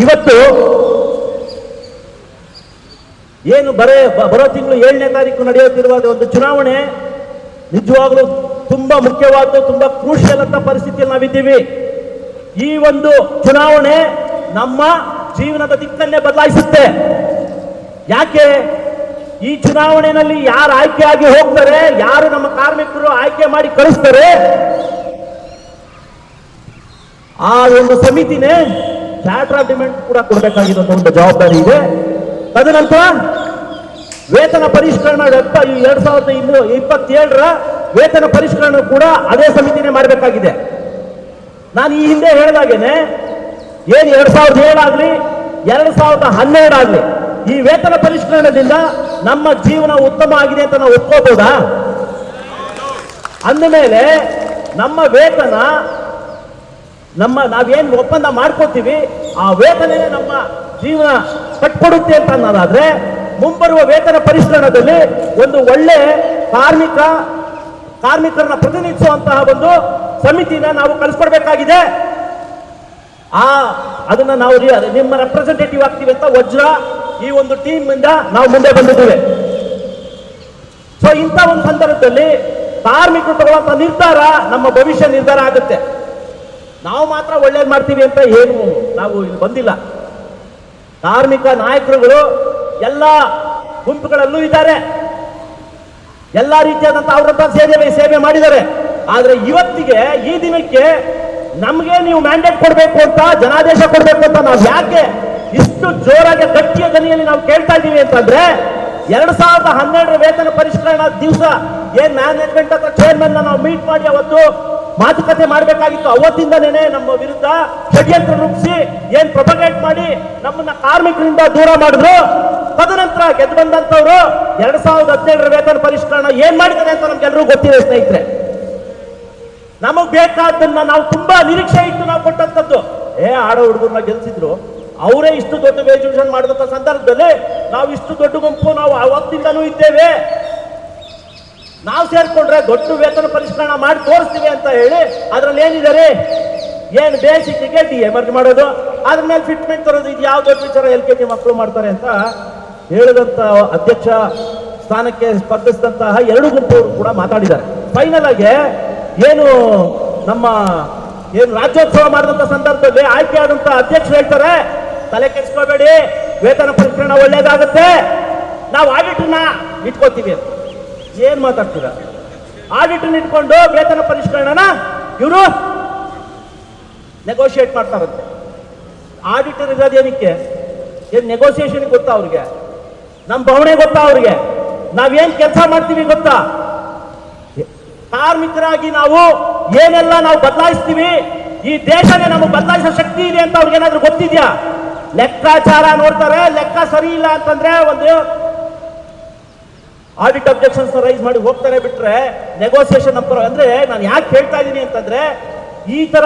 ಇವತ್ತು ಏನು ಬರೋ ತಿಂಗಳು 7ನೇ ತಾರೀಕು ನಡೆಯುತ್ತಿರುವ ಒಂದು ಚುನಾವಣೆ ನಿಜವಾಗ್ಲೂ ತುಂಬಾ ಮುಖ್ಯವಾದ, ತುಂಬಾ ಕ್ರೂಷಿಯಲ್ ಅಂತ ಪರಿಸ್ಥಿತಿಯಲ್ಲಿ ನಾವಿದ್ದೀವಿ. ಈ ಒಂದು ಚುನಾವಣೆ ನಮ್ಮ ಜೀವನದ ದಿಕ್ಕನ್ನೇ ಬದಲಾಯಿಸುತ್ತೆ. ಯಾಕೆ? ಈ ಚುನಾವಣೆಯಲ್ಲಿ ಯಾರು ಆಯ್ಕೆಯಾಗಿ ಹೋಗ್ತಾರೆ, ಯಾರು ನಮ್ಮ ಕಾರ್ಮಿಕರು ಆಯ್ಕೆ ಮಾಡಿ ಕಳಿಸ್ತಾರೆ, ಆ ಒಂದು ಸಮಿತಿನೇ ಚಾರ್ಟರ್ ಆಫ್ ಡಿಮ್ಯಾಂಡ್ ಕೂಡ ಕೊಡಬೇಕಾಗಿರುವಂತಹ ಒಂದು ಜವಾಬ್ದಾರಿ ಇದೆ. ತದನಂತರ ವೇತನ ಪರಿಷ್ಕರಣೆ 2027ರ ವೇತನ ಪರಿಷ್ಕರಣೆ ಕೂಡ ಅದೇ ಸಮಿತಿನೇ ಮಾಡಬೇಕಾಗಿದೆ. ನಾನು ಈ ಹಿಂದೆ ಹೇಳಿದಾಗೇನೆ ಏನು 2007 ಆಗಲಿ 2012 ಆಗಲಿ ಈ ವೇತನ ಪರಿಷ್ಕರಣದಿಂದ ನಮ್ಮ ಜೀವನ ಉತ್ತಮ ಆಗಿದೆ ಅಂತ ನಾವು ಒಪ್ಕೋಬಹುದಾ? ಅಂದಮೇಲೆ ನಮ್ಮ ವೇತನ ನಾವೇನು ಒಪ್ಪಂದ ಮಾಡ್ಕೋತೀವಿ ಆ ವೇತನನೇ ನಮ್ಮ ಜೀವನ ಕಟ್ಕೊಡುತ್ತೆ ಅಂತ ಅನ್ನೋದಾದ್ರೆ ಮುಂಬರುವ ವೇತನ ಪರಿಷ್ಕರಣದಲ್ಲಿ ಒಂದು ಒಳ್ಳೆ ಕಾರ್ಮಿಕರನ್ನ ಪ್ರತಿನಿಧಿಸುವಂತಹ ಒಂದು ಸಮಿತಿನ ನಾವು ಕಳಿಸ್ಕೊಡ್ಬೇಕಾಗಿದೆ. ಅದನ್ನ ನಾವು ನಿಮ್ಮ ರೆಪ್ರೆಸೆಂಟೇಟಿವ್ ಆಗ್ತೀವಿ ಅಂತ ವಜ್ರ ಈ ಒಂದು ಟೀಮ್ ಇಂದ ನಾವು ಮುಂದೆ ಬಂದಿದ್ದೇವೆ. ಸೊ ಇಂಥ ಒಂದು ಸಂದರ್ಭದಲ್ಲಿ ಕಾರ್ಮಿಕರು ತಗೊಳ್ಳುವಂತ ನಿರ್ಧಾರ ನಮ್ಮ ಭವಿಷ್ಯ ನಿರ್ಧಾರ ಆಗುತ್ತೆ. ನಾವು ಮಾತ್ರ ಒಳ್ಳೇದು ಮಾಡ್ತೀವಿ ಅಂತ ಏನು ನಾವು ಇಲ್ಲಿ ಬಂದಿಲ್ಲ. ಕಾರ್ಮಿಕ ನಾಯಕರುಗಳು ಎಲ್ಲ ಗುಂಪುಗಳಲ್ಲೂ ಇದ್ದಾರೆ, ಎಲ್ಲ ರೀತಿಯಾದಂತಹ ಅವರಂತ ಸೇವೆ ಮಾಡಿದ್ದಾರೆ. ಆದ್ರೆ ಇವತ್ತಿಗೆ ಈ ದಿನಕ್ಕೆ ನಮ್ಗೆ ನೀವು ಮ್ಯಾಂಡೇಟ್ ಕೊಡ್ಬೇಕು ಅಂತ, ಜನಾದೇಶ ಕೊಡ್ಬೇಕು ಅಂತ ನಾವು ಯಾಕೆ ಇಷ್ಟು ಜೋರಾಗಿ ಗಟ್ಟಿಯ ದನಿಯಲ್ಲಿ ನಾವು ಕೇಳ್ತಾ ಇದ್ದೀವಿ ಅಂತಂದ್ರೆ 2012ರ ವೇತನ ಪರಿಷ್ಕರಣಾ ದಿವಸ ಏನ್ ಮ್ಯಾನೇಜ್ಮೆಂಟ್ ಅಥವಾ ಚೇರ್ಮನ್ ನಾವು ಮೀಟ್ ಮಾಡಿ ಅವತ್ತು ಮಾತುಕತೆ ಮಾಡಬೇಕಾಗಿತ್ತು. ಅವತ್ತಿಂದನೇ ನಮ್ಮ ವಿರುದ್ಧ ಷಡ್ಯಂತ್ರ ರೂಪಿಸಿ ಏನ್ ಪ್ರೊಪಗೇಟ್ ಮಾಡಿ ನಮ್ಮನ್ನ ಕಾರ್ಮಿಕರಿಂದ ದೂರ ಮಾಡಿದ್ರು. ತದನಂತರ ಗೆದ್ದು ಬಂದಂತವ್ರು 2017ರ ವೇತನ ಪರಿಷ್ಕರಣೆ ಏನ್ ಮಾಡಿದ್ದಾರೆ ಅಂತ ನಮ್ಗೆಲ್ಲರೂ ಗೊತ್ತಿದೆ ಸ್ನೇಹಿತರೆ. ನಮಗ್ ಬೇಕಾದನ್ನ ನಾವು ತುಂಬಾ ನಿರೀಕ್ಷೆ ಇಟ್ಟು ನಾವು ಕೊಟ್ಟಂತದ್ದು. ಆಡೋ ಹುಡುಗರನ್ನ ಗೆಲ್ಸಿದ್ರು, ಅವರೇ ಇಷ್ಟು ದೊಡ್ಡ ವೇಜುಷನ್ ಮಾಡಿದಂತ ಸಂದರ್ಭದಲ್ಲಿ ನಾವು ಇಷ್ಟು ದೊಡ್ಡ ಗುಂಪು ನಾವು ಅವತ್ತಿಂದನೂ ಇದ್ದೇವೆ, ನಾವು ಸೇರ್ಕೊಂಡ್ರೆ ದೊಡ್ಡ ವೇತನ ಪರಿಷ್ಕರಣೆ ಮಾಡಿ ತೋರಿಸ್ತೀವಿ ಅಂತ ಹೇಳಿ ಅದ್ರಲ್ಲಿ ಏನಿದ್ದಾರೆ, ಏನು ಬೇಸಿಕ್ಗೆ DA ಮರ್ಜ್ ಮಾಡೋದು, ಅದ್ರ ಮೇಲೆ ಫಿಟ್ಮೆಂಟ್ ತರೋದು, ಇದು ಯಾವ ದೊಡ್ಡ ವಿಚಾರ LKG ಮಕ್ಕಳು ಮಾಡ್ತಾರೆ ಅಂತ ಹೇಳಿದಂತ ಅಧ್ಯಕ್ಷ ಸ್ಥಾನಕ್ಕೆ ಸ್ಪರ್ಧಿಸಿದಂತಹ 2 ಗುಂಪುಗಳು ಕೂಡ ಮಾತಾಡಿದ್ದಾರೆ. ಫೈನಲ್ ಆಗಿ ಏನು ನಮ್ಮ ರಾಜ್ಯೋತ್ಸವ ಮಾಡಿದಂತ ಸಂದರ್ಭದಲ್ಲಿ ಆಯ್ಕೆ ಆದಂತ ಅಧ್ಯಕ್ಷರು ಹೇಳ್ತಾರೆ, ತಲೆ ಕೆಡಿಸ್ಕೋಬೇಡಿ, ವೇತನ ಪರಿಷ್ಕರಣೆ ಒಳ್ಳೇದಾಗುತ್ತೆ, ನಾವು ಆಡಿಟ್ನ ಇಟ್ಕೋತೀವಿ ಅಂತ. ಏನ್ ಮಾತಾಡ್ತೀರಾ? ಆಡಿಟ್ನ ಇಟ್ಕೊಂಡು ವೇತನ ಪರಿಷ್ಕರಣೆನ ಇವರು ನೆಗೋಷಿಯೇಟ್ ಮಾಡ್ತಾರಂತೆ. ಆಡಿಟರ್ ಇರೋದೇನಕ್ಕೆ? ಏನ್ ನೆಗೋಸಿಯೇಷನ್ ಗೊತ್ತಾ ಅವ್ರಿಗೆ? ನಮ್ಮ ಭಾವನೆ ಗೊತ್ತಾ ಅವ್ರಿಗೆ? ನಾವೇನ್ ಕೆಲಸ ಮಾಡ್ತೀವಿ ಗೊತ್ತಾ? ಕಾರ್ಮಿಕರಾಗಿ ನಾವು ಏನೆಲ್ಲ ನಾವು ಬದಲಾಯಿಸ್ತೀವಿ, ಈ ದೇಶನೇ ನಮಗೆ ಬದಲಾಯಿಸೋ ಶಕ್ತಿ ಇದೆ ಅಂತ ಅವ್ರಿಗೇನಾದ್ರೂ ಗೊತ್ತಿದ್ಯಾ? ಲೆಕ್ಕಾಚಾರ ನೋಡ್ತಾರೆ, ಲೆಕ್ಕ ಸರಿ ಇಲ್ಲ ಅಂತಂದ್ರೆ ಒಂದು ಆಡಿಟ್ ಅಬ್ಜೆಕ್ಷನ್ಸ್ ರೈಸ್ ಮಾಡಿ ಹೋಗ್ತಾರೆ, ಬಿಟ್ರೆ ನೆಗೋಸಿಯೇಷನ್ ಅಂದ್ರೆ ನಾನು ಯಾಕೆ ಹೇಳ್ತಾ ಇದ್ದೀನಿ ಅಂತಂದ್ರೆ ಈ ತರ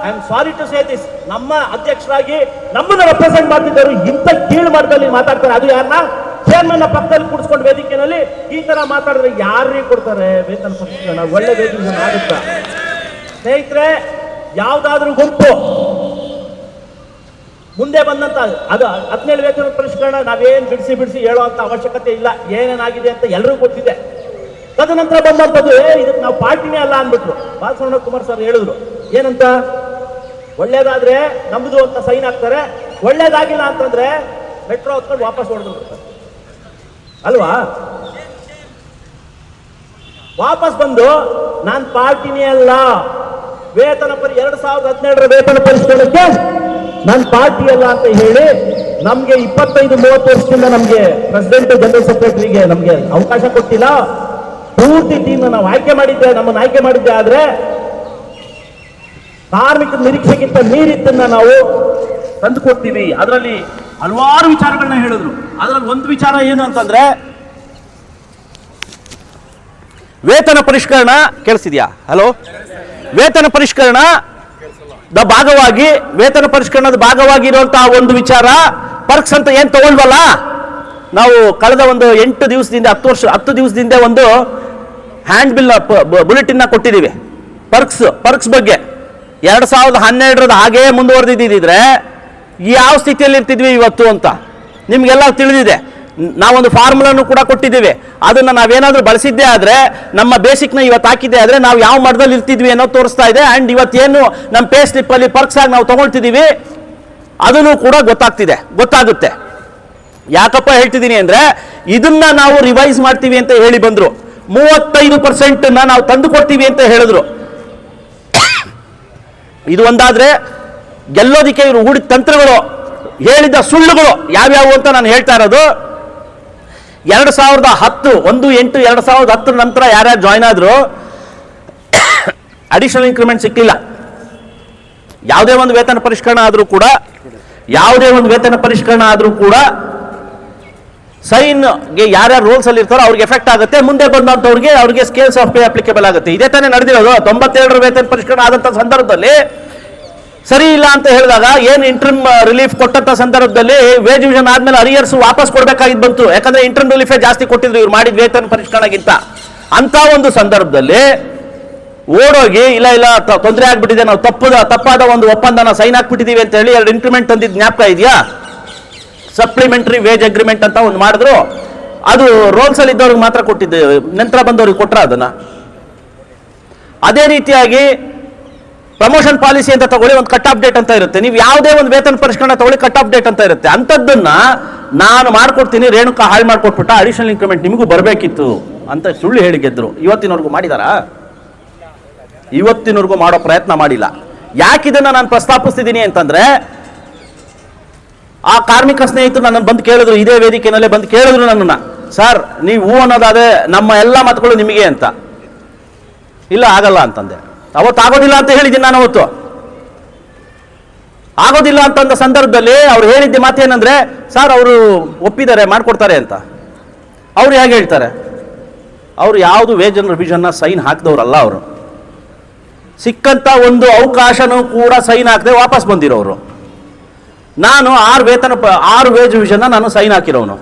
I am sorry to say this, ನಮ್ಮ ಅಧ್ಯಕ್ಷರಾಗಿ ನಮ್ಮನ್ನ ರೆಪ್ರೆಸೆಂಟ್ ಮಾಡ್ತಿದ್ದರು ಇಂಥ ಕೀಳು ಮಟ್ಟದಲ್ಲಿ ಮಾತಾಡ್ತಾರೆ. ಅದು ಯಾರನ್ನ ಚೇರ್ಮನ್ ಪಕ್ಕದಲ್ಲಿ ಕೂಡಿಸ್ಕೊಂಡು ವೇದಿಕೆಯಲ್ಲಿ ಈ ತರ ಮಾತಾಡಿದ್ರೆ ಯಾರಿಗೆ ಕೊಡ್ತಾರೆ ವೇತನ ಪರಿಷ್ಕರಣೆ? ಒಳ್ಳೆ ವೇತನ ಆಗುತ್ತಾ? ಸ್ನೇಹಿತರೆ, ಯಾವ್ದಾದ್ರೂ ಗುಂಪು ಮುಂದೆ ಬಂದಂತ ಅದು 17 ವೇತನ ಪರಿಷ್ಕರಣೆ ನಾವೇನ್ ಬಿಡಿಸಿ ಹೇಳುವಂತ ಅವಶ್ಯಕತೆ ಇಲ್ಲ, ಏನೇನಾಗಿದೆ ಅಂತ ಎಲ್ಲರಿಗೂ ಗೊತ್ತಿದೆ. ತದನಂತರ ಬಂದಂಥದ್ದು ಇದಕ್ಕೆ ನಾವು ಪಾರ್ಟಿನೇ ಅಲ್ಲ ಅಂದ್ಬಿಟ್ರು. ಬಾಲಸುಬ್ರಹ್ಮಣ್ಯ ಕುಮಾರ್ ಸರ್ ಹೇಳಿದ್ರು ಏನಂತ, ಒಳ್ಳೇದಾದ್ರೆ ನಮ್ದು ಅಂತ ಸೈನ್ ಹಾಕ್ತಾರೆ, ಒಳ್ಳೇದಾಗಿಲ್ಲ ಅಂತಂದ್ರೆ ಮೆಟ್ರೋ ಹೊತ್ಕೊಂಡು ವಾಪಸ್ ಹೊಡೆದು ಬಿಡ್ತಾರೆ ಅಲ್ವಾ? ವಾಪಸ್ ಬಂದು ನಾನ್ ಪಾರ್ಟಿನೇ ಅಲ್ಲ, ವೇತನ 2017ರ ವೇತನ ಪರಿಷ್ಕರಣಕ್ಕೆ ನಾನು ಪಾರ್ಟಿ ಅಲ್ಲ ಅಂತ ಹೇಳಿ ನಮ್ಗೆ 25-30 ವರ್ಷದಿಂದ ನಮ್ಗೆ ಪ್ರೆಸಿಡೆಂಟ್ ಜನರಲ್ ಸೆಕ್ರೆಟರಿಗೆ ನಮ್ಗೆ ಅವಕಾಶ ಕೊಟ್ಟಿಲ್ಲ. ಪೂರ್ತಿ ಟೀಮ್ ನಾವು ನಮ್ಮನ್ನು ಆಯ್ಕೆ ಮಾಡಿದ್ದೆ. ಆದ್ರೆ ಕಾರ್ಮಿಕರ ನಿರೀಕ್ಷೆಗಿಂತ ಮೀರಿದ್ದನ್ನ ನಾವು ತಂದುಕೊಡ್ತೀವಿ. ಅದರಲ್ಲಿ ಹಲವಾರು ವಿಚಾರಗಳನ್ನ ಹೇಳಿದ್ರು. ಅದರಲ್ಲಿ ಒಂದು ವಿಚಾರ ಏನು ಅಂತಂದ್ರೆ ವೇತನ ಪರಿಷ್ಕರಣ. ಕೇಳಿಸಿದ್ಯಾ? ಹಲೋ, ವೇತನ ಪರಿಷ್ಕರಣ ಭಾಗವಾಗಿ ವೇತನ ಪರಿಷ್ಕರಣದ ಭಾಗವಾಗಿ ಇರುವಂತಹ ಒಂದು ವಿಚಾರ ಪರ್ಕ್ಸ್ ಅಂತ ಏನ್ ತಗೊಳ್ವಲ್ಲ ನಾವು. ಕಳೆದ ಒಂದು 8 ದಿವಸದಿಂದ 10 ದಿವಸದಿಂದ ಒಂದು ಹ್ಯಾಂಡ್ ಬಿಲ್ ಬುಲೆಟಿನ್ ಕೊಟ್ಟಿದ್ದೀವಿ ಪರ್ಕ್ಸ್ ಬಗ್ಗೆ. 2012ರದ ಹಾಗೇ ಮುಂದುವರೆದಿದ್ದಿದ್ರೆ ಯಾವ ಸ್ಥಿತಿಯಲ್ಲಿ ಇರ್ತಿದ್ವಿ ಇವತ್ತು ಅಂತ ನಿಮಗೆಲ್ಲ ತಿಳಿದಿದೆ. ನಾವೊಂದು ಫಾರ್ಮುಲಾನು ಕೂಡ ಕೊಟ್ಟಿದ್ದೀವಿ. ಅದನ್ನು ನಾವೇನಾದರೂ ಬಳಸಿದ್ದೇ ಆದರೆ, ನಮ್ಮ ಬೇಸಿಕ್ನ ಇವತ್ತು ಹಾಕಿದ್ದೆ ಆದರೆ ನಾವು ಯಾವ ಮಟ್ಟದಲ್ಲಿ ಇರ್ತಿದ್ವಿ ಅನ್ನೋ ತೋರಿಸ್ತಾ ಇದೆ. ಆ್ಯಂಡ್ ಇವತ್ತೇನು ನಮ್ಮ ಪೇ ಸ್ಲಿಪ್ಪಲ್ಲಿ ಪರ್ಕ್ಸ್ ಆಗಿ ನಾವು ತೊಗೊಳ್ತಿದ್ದೀವಿ ಅದನ್ನು ಕೂಡ ಗೊತ್ತಾಗುತ್ತೆ. ಯಾಕಪ್ಪ ಹೇಳ್ತಿದ್ದೀನಿ ಅಂದರೆ, ಇದನ್ನ ನಾವು ರಿವೈಸ್ ಮಾಡ್ತೀವಿ ಅಂತ ಹೇಳಿ ಬಂದರು. 35% ನಾವು ತಂದು ಕೊಡ್ತೀವಿ ಅಂತ ಹೇಳಿದ್ರು. ಇದು ಒಂದಾದರೆ, ಗೆಲ್ಲೋದಿಕ್ಕೆ ಇವರು ಹೂಡಿದ ತಂತ್ರಗಳು, ಹೇಳಿದ ಸುಳ್ಳುಗಳು ಯಾವ್ಯಾವು ಅಂತ ನಾನು ಹೇಳ್ತಾ ಇರೋದು. 2010 1/8/2010 ನಂತರ ಯಾರ್ಯಾರು ಜಾಯ್ನ್ ಆದ್ರು ಅಡಿಷನಲ್ ಇನ್ಕ್ರಿಮೆಂಟ್ ಸಿಕ್ಕಿಲ್ಲ. ಯಾವುದೇ ಒಂದು ವೇತನ ಪರಿಷ್ಕರಣೆ ಆದರೂ ಕೂಡ ಸೈನ್ಗೆ ಯಾರ್ಯಾರು ರೋಲ್ಸ್ ಅಲ್ಲಿ ಇರ್ತಾರೋ ಅವ್ರಿಗೆ ಎಫೆಕ್ಟ್ ಆಗುತ್ತೆ. ಮುಂದೆ ಅವ್ರಿಗೆ ಸ್ಕೇಲ್ಸ್ ಆಫ್ ಪೇ ಅಪ್ಲಿಕೇಬಲ್ ಆಗುತ್ತೆ. ಇದೇ ತಾನೇ ನಡೆದಿರೋದು. 92 ವೇತನ ಪರಿಷ್ಕರಣೆ ಆದಂಥ ಸಂದರ್ಭದಲ್ಲಿ ಸರಿ ಇಲ್ಲ ಅಂತ ಹೇಳಿದಾಗ ಏನು ಇಂಟ್ರಿಮ್ ರಿಲೀಫ್ ಕೊಟ್ಟಂತ ಸಂದರ್ಭದಲ್ಲಿ ವೇಜ್ ಡಿವಿಷನ್ ಆದ್ಮೇಲೆ ಅರಿಯರ್ಸ್ ವಾಪಸ್ ಕೊಡಬೇಕಾಗಿದ್ದು ಬಂತು. ಯಾಕಂದ್ರೆ ಇಂಟ್ರಿಮ್ ರಿಲೀಫೇ ಜಾಸ್ತಿ ಕೊಟ್ಟಿದ್ರು ಇವ್ರು ಮಾಡಿದ ವೇತನ ಪರಿಷ್ಕರಣೆಗಿಂತ. ಅಂತ ಒಂದು ಸಂದರ್ಭದಲ್ಲಿ ಓಡೋಗಿ ಇಲ್ಲ ತೊಂದರೆ ಆಗ್ಬಿಟ್ಟಿದೆ, ನಾವು ತಪ್ಪಾದ ಒಂದು ಒಪ್ಪಂದನ ಸೈನ್ ಹಾಕ್ಬಿಟ್ಟಿದೀವಿ ಅಂತ ಹೇಳಿ 2 ಇಂಕ್ರಿಮೆಂಟ್ ತಂದಿದ್ದು ಜ್ಞಾಪಕ ಇದೆಯಾ? ಸಪ್ಲಿಮೆಂಟರಿ ವೇಜ್ ಅಗ್ರಿಮೆಂಟ್ ಅಂತ ಒಂದು ಮಾಡಿದ್ರು. ಅದು ರೋಲ್ಸ್ ಅಲ್ಲಿ ಇದ್ದವ್ರಿಗೆ ಮಾತ್ರ ಕೊಟ್ಟಿದ್ದು, ನಂತರ ಬಂದವ್ರಿಗೆ ಕೊಟ್ರ ಅದನ್ನ. ಅದೇ ರೀತಿಯಾಗಿ ಪ್ರಮೋಷನ್ ಪಾಲಿಸಿ ಅಂತ ತಗೊಳ್ಳಿ, ಒಂದು ಕಟ್ ಆಫ್ ಡೇಟ್ ಅಂತ ಇರುತ್ತೆ. ನೀವು ಯಾವುದೇ ಒಂದು ವೇತನ ಪರಿಷ್ಕರಣೆ ತಗೊಳ್ಳಿ, ಕಟ್ ಆಫ್ ಡೇಟ್ ಅಂತ ಇರುತ್ತೆ. ಅಂಥದ್ದನ್ನ ನಾನು ಮಾಡ್ಕೊಡ್ತೀನಿ, ರೇಣುಕಾ ಹಾಳು ಮಾಡ್ಕೊಟ್ಬಿಟ್ಟ, ಅಡಿಷನಲ್ ಇನ್ಕ್ರಿಮೆಂಟ್ ನಿಮಗೂ ಬರಬೇಕಿತ್ತು ಅಂತ ಸುಳ್ಳು ಹೇಳಿ ಗೆದ್ರು. ಇವತ್ತಿನವರೆಗೂ ಮಾಡಿದಾರಾ? ಇವತ್ತಿನವರೆಗೂ ಮಾಡೋ ಪ್ರಯತ್ನ ಮಾಡಿಲ್ಲ. ಯಾಕಿದನ್ನ ನಾನು ಪ್ರಸ್ತಾಪಿಸ್ತಿದ್ದೀನಿ ಅಂತಂದ್ರೆ, ಆ ಕಾರ್ಮಿಕ ಸ್ನೇಹಿತರು ನನ್ನನ್ನು ಬಂದು ಕೇಳಿದ್ರು, ಇದೇ ವೇದಿಕೆಯಲ್ಲೇ ಬಂದು ಕೇಳಿದ್ರು ನನ್ನನ್ನ, ಸರ್ ನೀವು ಹೂ ಅನ್ನೋದಾದ್ರೆ ನಮ್ಮ ಎಲ್ಲ ಮತಗಳು ನಿಮಗೆ ಅಂತ. ಇಲ್ಲ ಆಗಲ್ಲ ಅಂತಂದೆ. ಅವತ್ತು ಆಗೋದಿಲ್ಲ ಅಂತ ಹೇಳಿದ್ದೀನಿ ನಾನು. ಅವತ್ತು ಆಗೋದಿಲ್ಲ ಅಂತಂದ ಸಂದರ್ಭದಲ್ಲಿ ಅವ್ರು ಹೇಳಿದ್ದೆ ಮಾತೇನಂದ್ರೆ, ಸರ್ ಅವರು ಒಪ್ಪಿದ್ದಾರೆ ಮಾಡ್ಕೊಡ್ತಾರೆ ಅಂತ. ಅವ್ರು ಹೇಗೆ ಹೇಳ್ತಾರೆ? ಅವರು ಯಾವುದು ವೇಜ್ ಅಂಡ್ ರಿವಿಷನ್ನ ಸೈನ್ ಹಾಕಿದವ್ರಲ್ಲ. ಅವರು ಸಿಕ್ಕಂತ ಒಂದು ಅವಕಾಶನೂ ಕೂಡ ಸೈನ್ ಹಾಕದೆ ವಾಪಸ್ ಬಂದಿರೋರು. ನಾನು 6 ವೇಜ್ ರಿವಿಷನ್ನ ನಾನು ಸೈನ್ ಹಾಕಿರೋನು.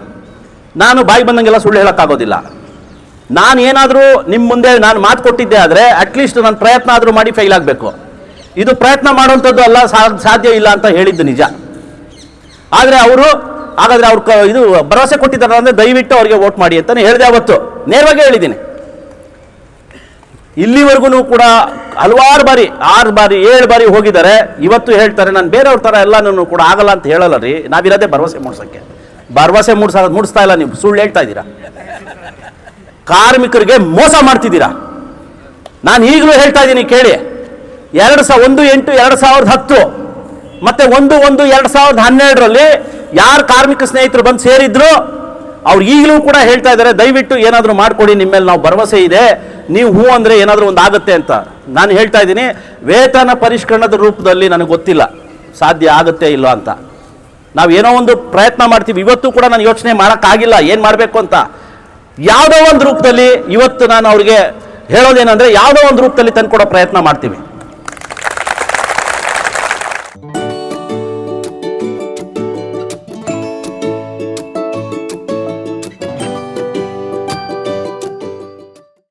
ನಾನು ಬಾಯಿ ಬಂದಂಗೆಲ್ಲ ಸುಳ್ಳು ಹೇಳೋಕ್ಕಾಗೋದಿಲ್ಲ. ನಾನು ಏನಾದರೂ ನಿಮ್ಮ ಮುಂದೆ ನಾನು ಮಾತು ಕೊಟ್ಟಿದ್ದೆ ಆದರೆ ಅಟ್ಲೀಸ್ಟ್ ನಾನು ಪ್ರಯತ್ನ ಆದರೂ ಮಾಡಿ ಫೈಲ್ ಆಗಬೇಕು. ಇದು ಪ್ರಯತ್ನ ಮಾಡುವಂಥದ್ದು ಅಲ್ಲ, ಸಾಧ್ಯ ಇಲ್ಲ ಅಂತ ಹೇಳಿದ್ದು ನಿಜ. ಆದರೆ ಹಾಗಾದರೆ ಅವ್ರು ಇದು ಭರವಸೆ ಕೊಟ್ಟಿದ್ದಾರೆ ಅಂದರೆ ದಯವಿಟ್ಟು ಅವ್ರಿಗೆ ವೋಟ್ ಮಾಡಿ ಅಂತಲೇ ಹೇಳಿದೆ. ಅವತ್ತು ನೇರವಾಗಿ ಹೇಳಿದ್ದೀನಿ. ಇಲ್ಲಿವರೆಗೂ ಕೂಡ ಹಲವಾರು ಬಾರಿ 6 ಬಾರಿ 7 ಬಾರಿ ಹೋಗಿದ್ದಾರೆ. ಇವತ್ತು ಹೇಳ್ತಾರೆ ನಾನು ಬೇರೆಯವ್ರ ಥರ ಎಲ್ಲನೂ ಕೂಡ ಆಗಲ್ಲ ಅಂತ ಹೇಳಲ್ಲ ರೀ. ನಾವಿರೋದೇ ಭರವಸೆ ಮೂಡ್ಸೋಕ್ಕೆ. ಭರವಸೆ ಮೂಡಿಸ್ತಾ ಇಲ್ಲ, ನೀವು ಸುಳ್ಳು ಹೇಳ್ತಾ ಇದ್ದೀರಾ. ಕಾರ್ಮಿಕರಿಗೆ ಮೋಸ ಮಾಡ್ತಿದ್ದೀರಾ. ನಾನು ಈಗಲೂ ಹೇಳ್ತಾ ಇದ್ದೀನಿ ಕೇಳಿ. 1/8/2010 ಮತ್ತೆ 1/1/2012 ಯಾರು ಕಾರ್ಮಿಕ ಸ್ನೇಹಿತರು ಬಂದು ಸೇರಿದ್ರು ಅವ್ರು ಈಗಲೂ ಕೂಡ ಹೇಳ್ತಾ ಇದ್ದಾರೆ, ದಯವಿಟ್ಟು ಏನಾದರೂ ಮಾಡಿಕೊಡಿ, ನಿಮ್ಮ ಮೇಲೆ ನಾವು ಭರವಸೆ ಇದೆ, ನೀವು ಹೂ ಅಂದರೆ ಏನಾದರೂ ಒಂದು ಆಗುತ್ತೆ ಅಂತ. ನಾನು ಹೇಳ್ತಾ ಇದ್ದೀನಿ, ವೇತನ ಪರಿಷ್ಕರಣದ ರೂಪದಲ್ಲಿ ನನಗೆ ಗೊತ್ತಿಲ್ಲ ಸಾಧ್ಯ ಆಗುತ್ತೆ ಇಲ್ಲ ಅಂತ. ನಾವು ಏನೋ ಒಂದು ಪ್ರಯತ್ನ ಮಾಡ್ತೀವಿ. ಇವತ್ತು ಕೂಡ ನಾನು ಯೋಚನೆ ಮಾಡೋಕ್ಕಾಗಿಲ್ಲ ಏನು ಮಾಡಬೇಕು ಅಂತ. ಯಾವುದೋ ಒಂದು ರೂಪದಲ್ಲಿ ಇವತ್ತು ನಾನು ಅವ್ರಿಗೆ ಹೇಳೋದೇನೆಂದರೆ, ಯಾವುದೋ ಒಂದು ರೂಪದಲ್ಲಿ ತಂದುಕೊಡೋ ಪ್ರಯತ್ನ ಮಾಡ್ತೀವಿ.